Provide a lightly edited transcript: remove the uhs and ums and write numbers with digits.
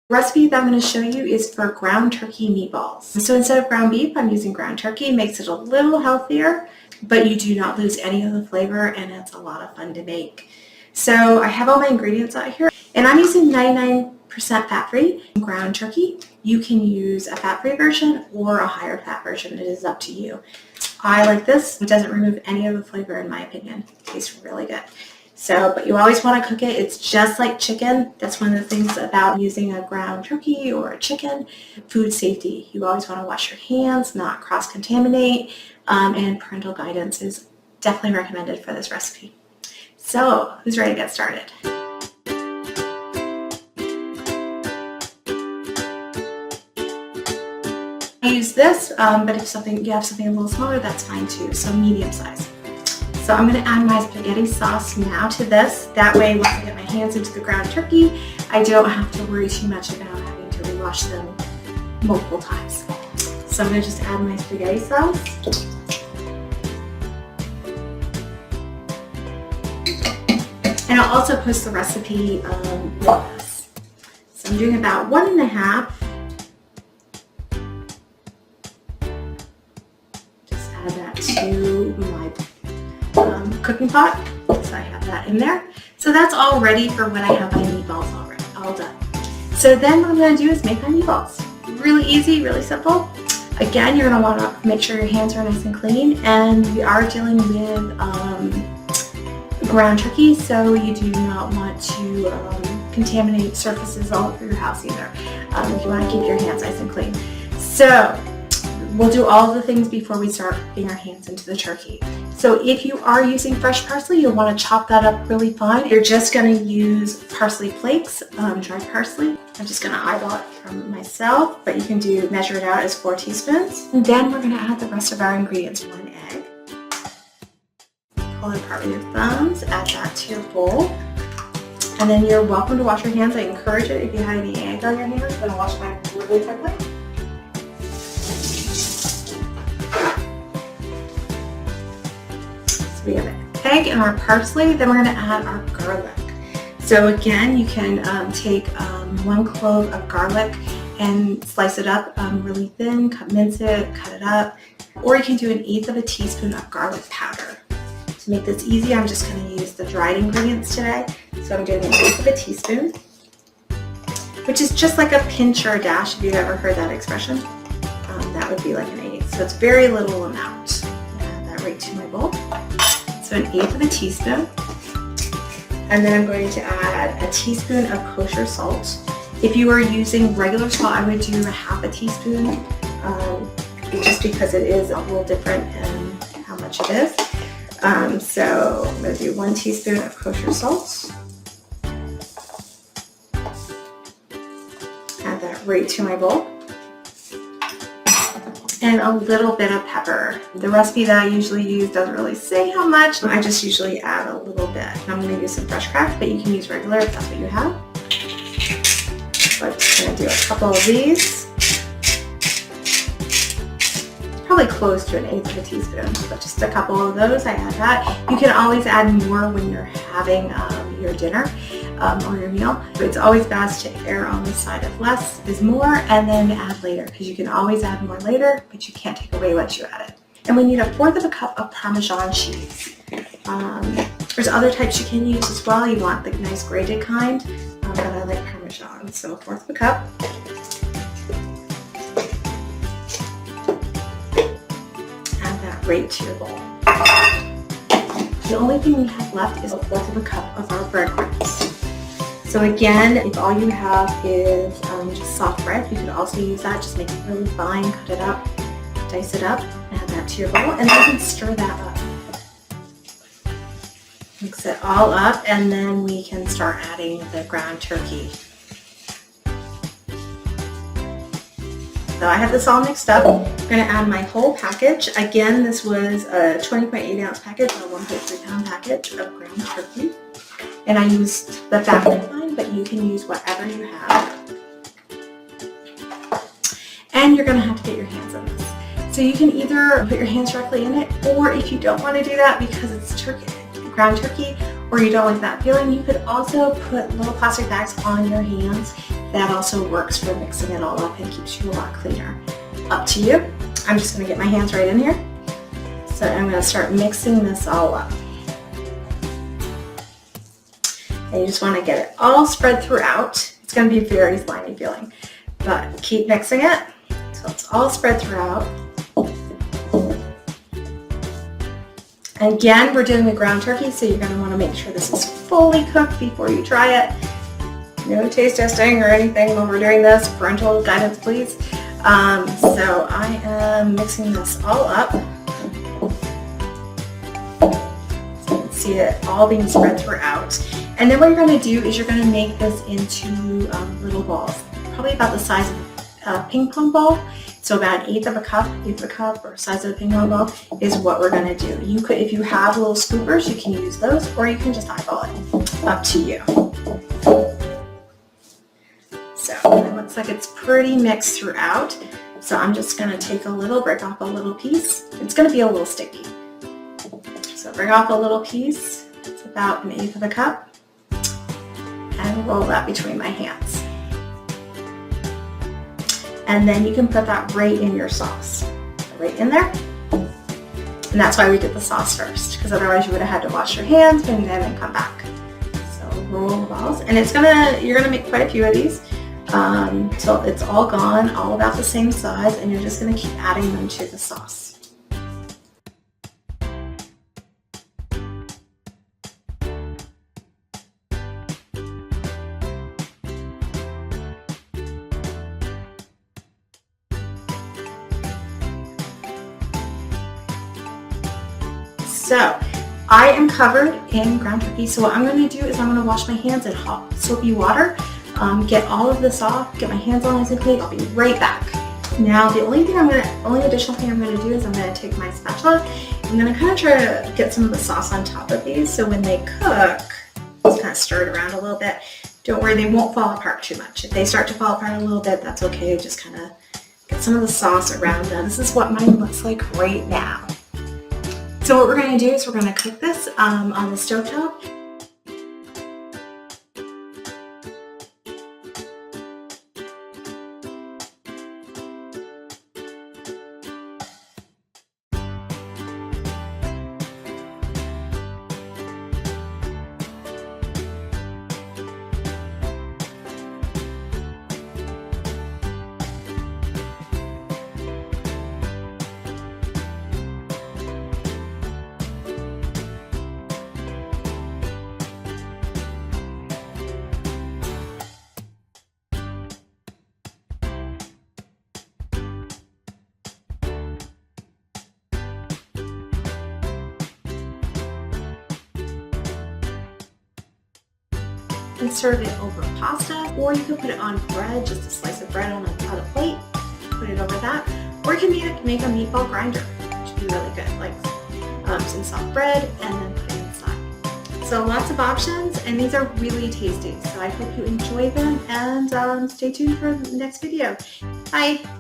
The recipe that I'm going to show you is for ground turkey meatballs. So instead of ground beef, I'm using ground turkey. It makes it a little healthier, but you do not lose any of the flavor, and it's a lot of fun to make. So I have all my ingredients out here, and I'm using 99% fat-free ground turkey. You can use a fat-free version or a higher fat version. It is up to you. I like this. It doesn't remove any of the flavor, in my opinion. It tastes really good. So, but you always want to cook it. It's just like chicken. That's one of the things about using a ground turkey or a chicken. Food safety. You always want to wash your hands, not cross-contaminate, and parental guidance is definitely recommended for this recipe. So, who's ready to get started? I use this, but if you have something a little smaller, that's fine too. So medium size. So I'm going to add my spaghetti sauce now to this. That way, once I get my hands into the ground turkey, I don't have to worry too much about having to rewash them multiple times. So I'm going to just add my spaghetti sauce. And I'll also post the recipe with this. So I'm doing about 1.5. Just add that to my cooking pot. So I have that in there. So that's all ready for when I have my meatballs already, all done. So then what I'm going to do is make my meatballs. Really easy, really simple. Again, you're going to want to make sure your hands are nice and clean, and we are dealing with ground turkey, so you do not want to contaminate surfaces all over your house either. You want to keep your hands nice and clean. So we'll do all the things before we start putting our hands into the turkey. So if you are using fresh parsley, you'll want to chop that up really fine. You're just going to use parsley flakes, dried parsley. I'm just going to eyeball it from myself, but you can measure it out as 4 teaspoons. And then we're going to add the rest of our ingredients. 1 egg. Pull it apart with your thumbs, add that to your bowl. And then you're welcome to wash your hands. I encourage it if you have any egg on your hands. I'm going to wash mine really quickly. We have an egg and our parsley, then we're going to add our garlic. So again, you can take 1 clove of garlic and slice it up really thin, mince it, cut it up, or you can do 1/8 teaspoon of garlic powder. To make this easy, I'm just going to use the dried ingredients today. So I'm doing 1/8 teaspoon, which is just like a pinch or a dash if you've ever heard that expression. That would be like 1/8. So it's very little amount. Add that right to my bowl. So 1/8 teaspoon, and then I'm going to add a teaspoon of kosher salt. If you are using regular salt, I would do 1/2 teaspoon, just because it is a little different in how much it is. So I'm going to do 1 teaspoon of kosher salt. Add that right to my bowl. And a little bit of pepper. The recipe that I usually use doesn't really say how much. I just usually add a little bit. I'm going to use some fresh cracked, but you can use regular if that's what you have. So I'm just going to do a couple of these. Probably close to 1/8 teaspoon, but just a couple of those. I add that. You can always add more when you're having your dinner. Or your meal. So it's always best to err on the side of less is more, and then add later, because you can always add more later, but you can't take away once you add it. And we need 1/4 cup of Parmesan cheese. There's other types you can use as well. You want the nice grated kind, but I like Parmesan. So 1/4 cup. Add that right to your bowl. The only thing we have left is 1/4 cup of our breadcrumbs. So again, if all you have is just soft bread, you could also use that. Just make it really fine, cut it up, dice it up, add that to your bowl, and then you can stir that up. Mix it all up, and then we can start adding the ground turkey. So I have this all mixed up. I'm going to add my whole package. Again, this was a 20.8 ounce package or a 1.3 pound package of ground turkey. And I used the family line, but you can use whatever you have. And you're going to have to get your hands on this. So you can either put your hands directly in it, or if you don't want to do that because it's ground turkey, or you don't like that feeling, you could also put little plastic bags on your hands that also works for mixing it all up and keeps you a lot cleaner. Up to you. I'm just going to get my hands right in here. So I'm going to start mixing this all up. And you just want to get it all spread throughout. It's going to be very slimy feeling, but keep mixing it so it's all spread throughout. Again, we're doing a ground turkey, so you're going to want to make sure this is fully cooked before you try it. No taste testing or anything when we're doing this. Parental guidance, please. So I am mixing this all up. So you can see it all being spread throughout. And then what you're going to do is you're going to make this into little balls, probably about the size of a ping pong ball. So about an eighth of a cup or size of a ping pong ball is what we're going to do. You could, if you have little scoopers, you can use those, or you can just eyeball it. Up to you. So it looks like it's pretty mixed throughout. So I'm just going to break off a little piece. It's going to be a little sticky. So break off a little piece. It's about an eighth of a cup. And roll that between my hands. And then you can put that right in your sauce. Right in there. And that's why we did the sauce first, because otherwise you would have had to wash your hands and then come back. So roll the balls. And you're gonna make quite a few of these. Till it's all gone, all about the same size, and you're just gonna keep adding them to the sauce. So I am covered in ground turkey. So what I'm going to do is I'm going to wash my hands in hot soapy water, get all of this off, get my hands all nice and clean. I'll be right back. Now the only additional thing I'm going to do is I'm going to take my spatula. I'm going to kind of try to get some of the sauce on top of these, so when they cook, just kind of stir it around a little bit. Don't worry, they won't fall apart too much. If they start to fall apart a little bit, that's okay. Just kind of get some of the sauce around them. This is what mine looks like right now. So what we're going to do is we're going to cook this on the stovetop. And serve it over pasta, or you can put it on bread, just a slice of bread on a plate, put it over that, or you can make a meatball grinder, which would be really good, like some soft bread and then put it inside. So lots of options, and these are really tasty. So I hope you enjoy them, and stay tuned for the next video. Bye!